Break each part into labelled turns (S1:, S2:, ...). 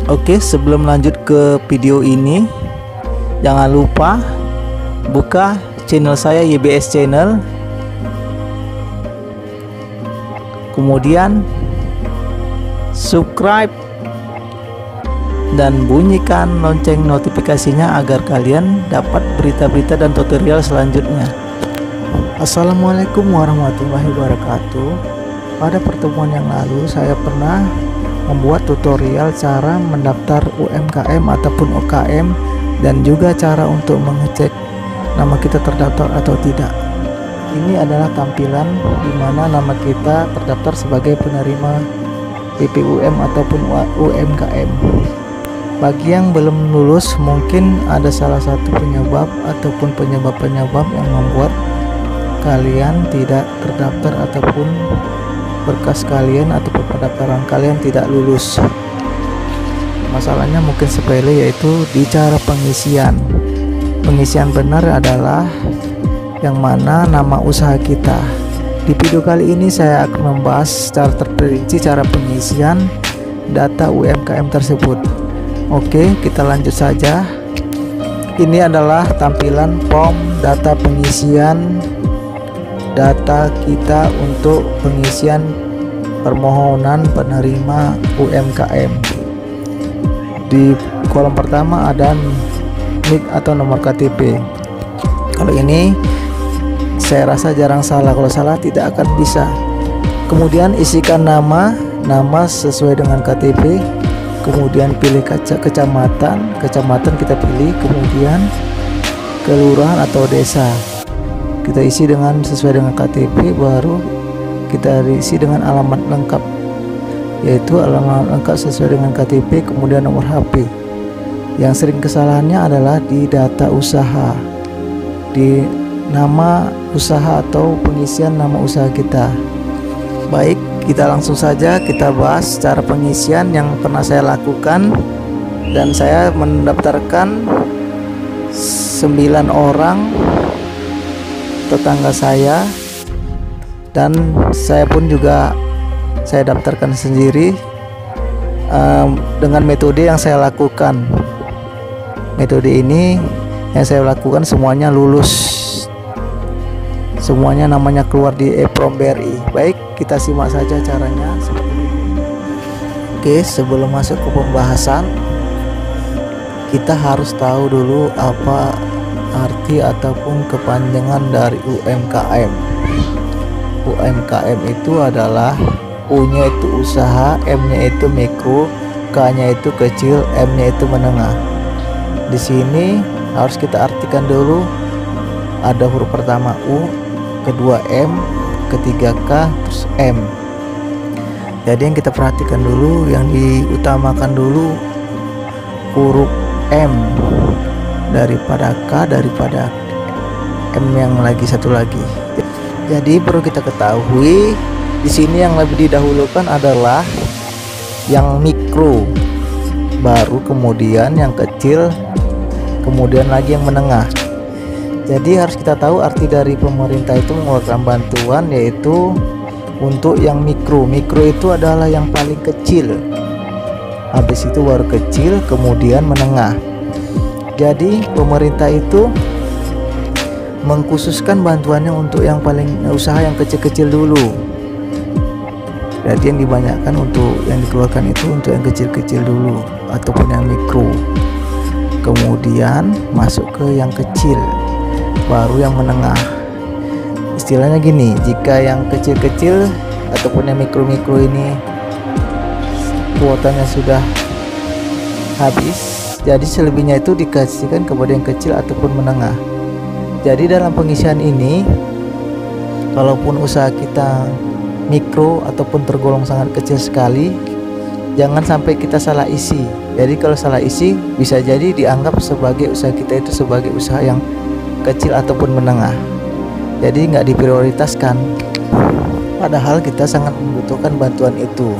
S1: Oke, sebelum lanjut ke video ini, jangan lupa buka channel saya, YBS Channel. Kemudian subscribe dan bunyikan lonceng notifikasinya agar kalian dapat berita-berita dan tutorial selanjutnya. Assalamualaikum warahmatullahi wabarakatuh. Pada pertemuan yang lalu saya pernah membuat tutorial cara mendaftar UMKM ataupun UKM dan juga cara untuk mengecek nama kita terdaftar atau tidak. Ini adalah tampilan di mana nama kita terdaftar sebagai penerima PPUM ataupun UMKM. Bagi yang belum lulus, mungkin ada salah satu penyebab ataupun penyebab-penyebab yang membuat kalian tidak terdaftar ataupun berkas kalian ataupun pendaftaran kalian tidak lulus. Masalahnya mungkin sepele, yaitu di cara pengisian. Pengisian benar adalah yang mana nama usaha kita. Di video kali ini saya akan membahas secara terperinci cara pengisian data UMKM tersebut. Oke, kita lanjut saja. Ini adalah tampilan form data pengisian data kita untuk pengisian permohonan penerima UMKM. Di kolom pertama ada NIK atau nomor KTP. Kalau ini saya rasa jarang salah, kalau salah tidak akan bisa. Kemudian isikan nama sesuai dengan KTP. Kemudian pilih kecamatan kita pilih, kemudian kelurahan atau desa kita isi dengan sesuai dengan KTP, baru kita isi dengan alamat lengkap, yaitu alamat lengkap sesuai dengan KTP, kemudian nomor HP. Yang sering kesalahannya adalah di data usaha, di nama usaha atau pengisian nama usaha kita. Baik, kita langsung saja kita bahas cara pengisian yang pernah saya lakukan, dan saya mendaftarkan 9 orang tetangga saya, dan saya pun juga saya daftarkan sendiri dengan metode yang saya lakukan. Metode ini yang saya lakukan semuanya lulus, semuanya namanya keluar di EPROM BRI. Baik, kita simak saja caranya seperti ini. Oke, sebelum masuk ke pembahasan, kita harus tahu dulu apa arti ataupun kepanjangan dari UMKM. UMKM itu adalah U-nya itu usaha, M-nya itu mikro, K-nya itu kecil, M-nya itu menengah. Di sini harus kita artikan dulu, ada huruf pertama U, kedua M, ketiga K, terus M. Jadi yang kita perhatikan dulu, yang diutamakan dulu huruf M daripada K, daripada M yang lagi satu lagi. Jadi perlu kita ketahui di sini yang lebih didahulukan adalah yang mikro, baru kemudian yang kecil, kemudian lagi yang menengah. Jadi harus kita tahu arti dari pemerintah itu mengeluarkan bantuan, yaitu untuk yang mikro. Mikro itu adalah yang paling kecil, habis itu baru kecil, kemudian menengah. Jadi pemerintah itu mengkhususkan bantuannya untuk yang paling usaha yang kecil-kecil dulu. Jadi yang dibanyakan untuk yang dikeluarkan itu untuk yang kecil-kecil dulu ataupun yang mikro. Kemudian masuk ke yang kecil, baru yang menengah. Istilahnya gini, jika yang kecil-kecil ataupun yang mikro-mikro ini kuotanya sudah habis, jadi selebihnya itu dikasihkan kepada yang kecil ataupun menengah. Jadi dalam pengisian ini, kalaupun usaha kita mikro ataupun tergolong sangat kecil sekali, jangan sampai kita salah isi. Jadi kalau salah isi, bisa jadi dianggap sebagai usaha kita itu sebagai usaha yang kecil ataupun menengah. Jadi nggak diprioritaskan, padahal kita sangat membutuhkan bantuan itu.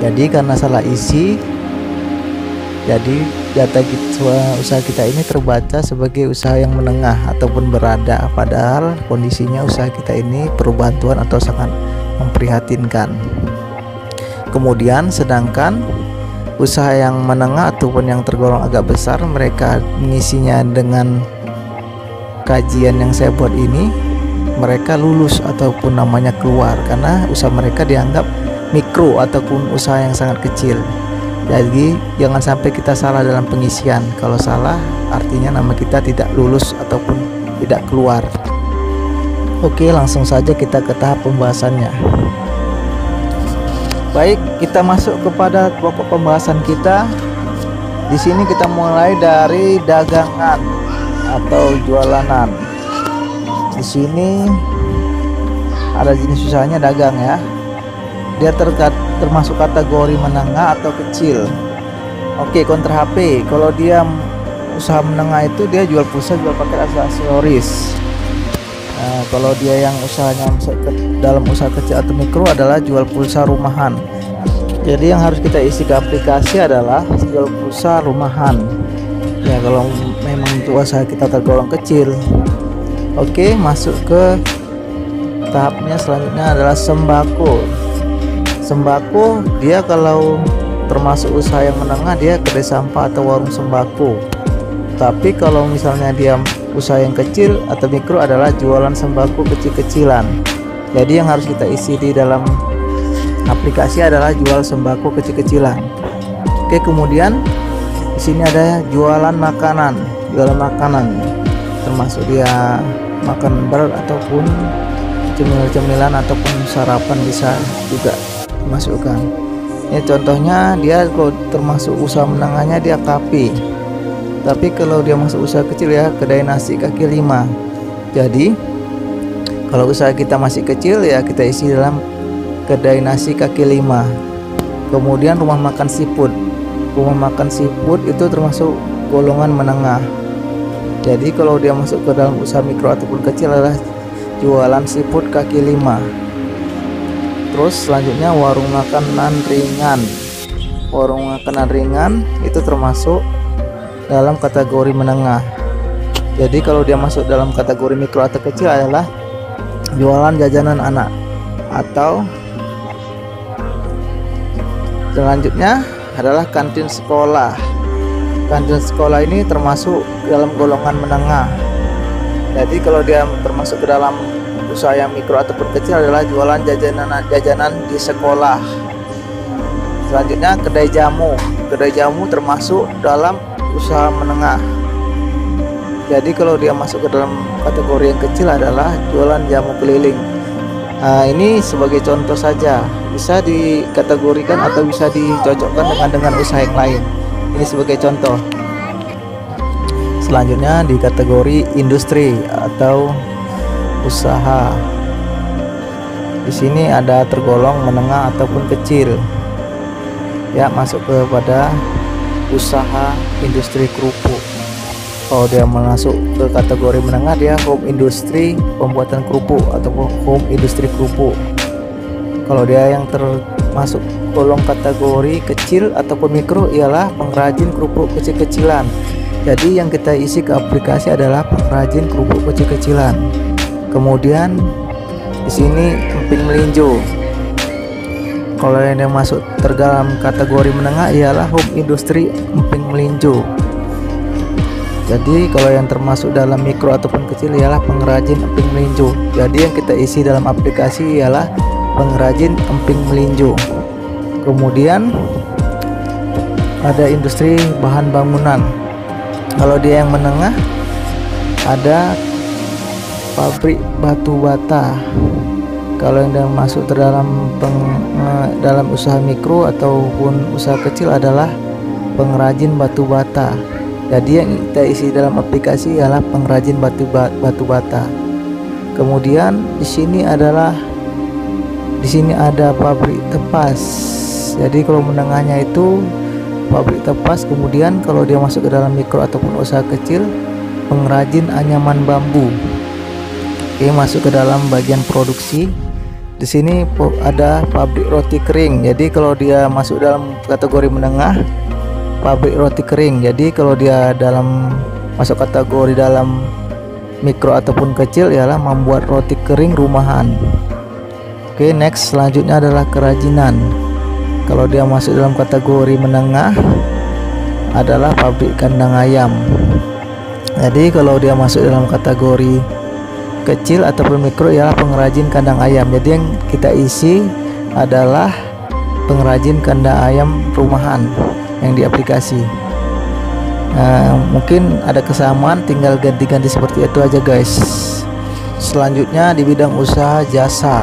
S1: Jadi karena salah isi, jadi data usaha kita ini terbaca sebagai usaha yang menengah ataupun berada, padahal kondisinya usaha kita ini perlu bantuan atau sangat memprihatinkan. Kemudian sedangkan usaha yang menengah ataupun yang tergolong agak besar, mereka mengisinya dengan kajian yang saya buat ini, mereka lulus ataupun namanya keluar karena usaha mereka dianggap mikro ataupun usaha yang sangat kecil. Jadi jangan sampai kita salah dalam pengisian. Kalau salah artinya nama kita tidak lulus ataupun tidak keluar. Oke, langsung saja kita ke tahap pembahasannya. Baik, kita masuk kepada pokok pembahasan kita. Di sini kita mulai dari dagangan atau jualanan. Di sini ada jenis usahanya dagang ya. Dia termasuk kategori menengah atau kecil. Oke, kontra HP. Kalau dia usaha menengah itu dia jual pulsa, jual paket, aksesoris. Nah, kalau dia yang usahanya dalam usaha kecil atau mikro adalah jual pulsa rumahan. Jadi yang harus kita isi ke aplikasi adalah jual pulsa rumahan. Ya, kalau memang untuk usaha kita tergolong kecil. Oke, masuk ke tahapnya selanjutnya adalah sembako. Sembako dia kalau termasuk usaha yang menengah, dia kedai sampah atau warung sembako. Tapi kalau misalnya dia usaha yang kecil atau mikro adalah jualan sembako kecil-kecilan. Jadi yang harus kita isi di dalam aplikasi adalah jual sembako kecil-kecilan. Oke, kemudian di sini ada jualan makanan. Jualan makanan termasuk dia makan berat ataupun cemilan-cemilan ataupun sarapan bisa juga dimasukkan. Ini contohnya dia kalau termasuk usaha menengahnya dia kafe. Tapi kalau dia masuk usaha kecil ya kedai nasi kaki lima. Jadi kalau usaha kita masih kecil ya kita isi dalam kedai nasi kaki lima. Kemudian rumah makan seafood. Rumah makan seafood itu termasuk golongan menengah. Jadi kalau dia masuk ke dalam usaha mikro ataupun kecil adalah jualan seafood kaki lima. Terus selanjutnya warung makanan ringan. Warung makanan ringan itu termasuk dalam kategori menengah. Jadi kalau dia masuk dalam kategori mikro atau kecil adalah jualan jajanan anak. Atau selanjutnya adalah kantin sekolah. Kantin sekolah ini termasuk dalam golongan menengah. Jadi kalau dia termasuk ke dalam usaha yang mikro ataupun kecil adalah jualan jajanan di sekolah. Selanjutnya kedai jamu. Kedai jamu termasuk dalam usaha menengah. Jadi kalau dia masuk ke dalam kategori yang kecil adalah jualan jamu keliling. Nah, ini sebagai contoh saja, bisa dikategorikan atau bisa dicocokkan dengan usaha yang lain. Ini sebagai contoh. Selanjutnya di kategori industri atau usaha. Di sini ada tergolong menengah ataupun kecil. Ya, masuk kepada usaha industri kerupuk. Kalau dia masuk ke kategori menengah, dia home industri pembuatan kerupuk ataupun home industri kerupuk. Kalau dia yang termasuk golong kategori kecil ataupun mikro ialah pengrajin kerupuk kecil-kecilan. Jadi yang kita isi ke aplikasi adalah pengrajin kerupuk kecil-kecilan. Kemudian di sini emping melinjo. Kalau yang masuk terdalam kategori menengah ialah home industri emping melinjo. Jadi kalau yang termasuk dalam mikro ataupun kecil ialah pengrajin emping melinjo. Jadi yang kita isi dalam aplikasi ialah pengrajin emping melinjo. Kemudian ada industri bahan bangunan. Kalau dia yang menengah ada pabrik batu bata. Kalau yang masuk terdalam dalam usaha mikro ataupun usaha kecil adalah pengrajin batu bata. Jadi yang kita isi dalam aplikasi ialah pengrajin batu bata. Kemudian di sini ada pabrik tepas. Jadi kalau menengahnya itu pabrik tepas. Kemudian kalau dia masuk ke dalam mikro ataupun usaha kecil, pengrajin anyaman bambu. Oke, masuk ke dalam bagian produksi. Di sini ada pabrik roti kering. Jadi kalau dia masuk dalam kategori menengah, pabrik roti kering. Jadi kalau dia masuk kategori dalam mikro ataupun kecil ialah membuat roti kering rumahan. Oke, next selanjutnya adalah kerajinan. Kalau dia masuk dalam kategori menengah adalah pabrik kandang ayam. Jadi kalau dia masuk dalam kategori kecil ataupun mikro ialah pengrajin kandang ayam. Jadi yang kita isi adalah pengrajin kandang ayam rumahan yang di aplikasi. Mungkin ada kesamaan, tinggal ganti-ganti seperti itu aja guys. Selanjutnya di bidang usaha jasa,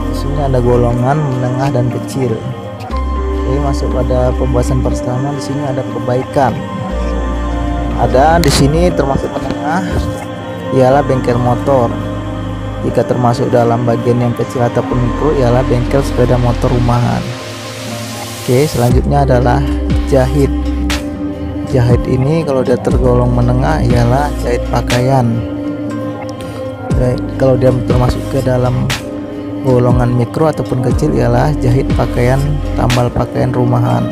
S1: di sini ada golongan menengah dan kecil. Oke, masuk pada pembahasan pertama. Di sini ada perbaikan. Ada di sini termasuk menengah ialah bengkel motor. Jika termasuk dalam bagian yang kecil ataupun mikro ialah bengkel sepeda motor rumahan. Oke, selanjutnya adalah jahit. Jahit ini kalau dia tergolong menengah ialah jahit pakaian. Kalau dia termasuk ke dalam golongan mikro ataupun kecil ialah jahit pakaian, tambal pakaian rumahan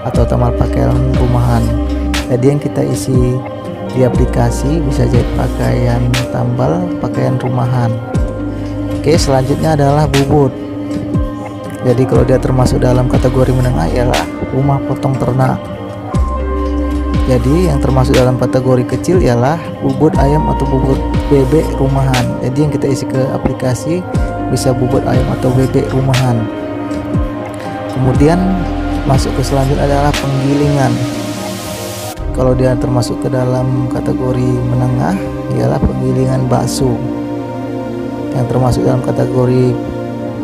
S1: atau tambal pakaian rumahan. Jadi yang kita isi di aplikasi bisa jahit pakaian, tambal pakaian rumahan. Oke, selanjutnya adalah bubut. Jadi kalau dia termasuk dalam kategori menengah ialah rumah potong ternak. Jadi yang termasuk dalam kategori kecil ialah bubut ayam atau bubut bebek rumahan. Jadi yang kita isi ke aplikasi bisa bubut ayam atau bebek rumahan. Kemudian masuk ke selanjutnya adalah penggilingan. Kalau dia termasuk ke dalam kategori menengah ialah penggilingan bakso. Yang termasuk dalam kategori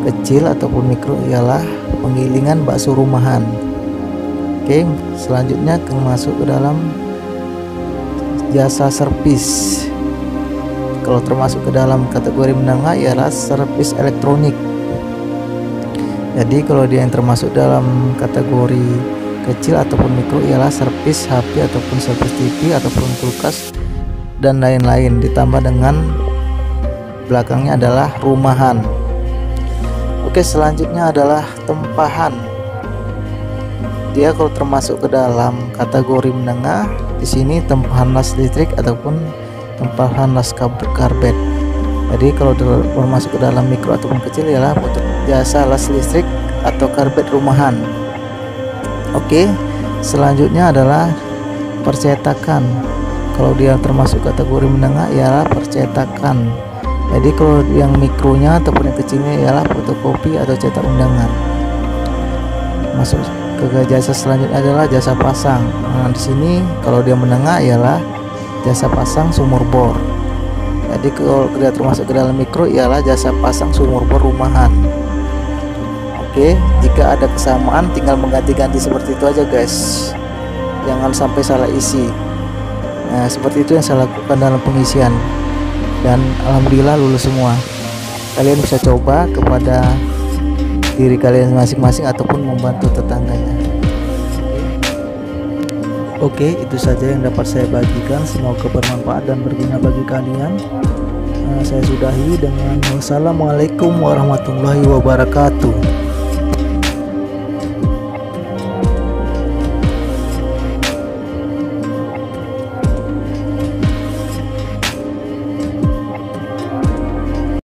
S1: kecil ataupun mikro ialah penggilingan bakso rumahan. Oke, selanjutnya masuk ke dalam jasa servis. Kalau termasuk ke dalam kategori menengah ialah servis elektronik. Jadi kalau dia yang termasuk dalam kategori kecil ataupun mikro ialah servis HP ataupun servis TV ataupun kulkas dan lain-lain, ditambah dengan belakangnya adalah rumahan. Oke, selanjutnya adalah tempahan. Dia kalau termasuk ke dalam kategori menengah, di sini tempahan las listrik ataupun tempahan las karbet. Jadi kalau termasuk ke dalam mikro ataupun kecil ialah untuk jasa las listrik atau karbet rumahan. Oke, selanjutnya adalah percetakan. Kalau dia termasuk kategori menengah ialah percetakan. Jadi kalau yang mikronya ataupun yang kecilnya ialah fotokopi atau cetak undangan. Masuk ke jasa selanjutnya adalah jasa pasang. Nah, di sini kalau dia menengah ialah jasa pasang sumur bor. Jadi kalau dia termasuk ke dalam mikro ialah jasa pasang sumur bor rumahan. Oke, jika ada kesamaan tinggal mengganti-ganti seperti itu aja guys. Jangan sampai salah isi. Nah, seperti itu yang saya lakukan dalam pengisian. Dan alhamdulillah lulus semua. Kalian bisa coba kepada diri kalian masing-masing ataupun membantu tetangganya. Oke, itu saja yang dapat saya bagikan. Semoga bermanfaat dan berguna bagi kalian. Saya sudahi dengan wassalamualaikum warahmatullahi wabarakatuh.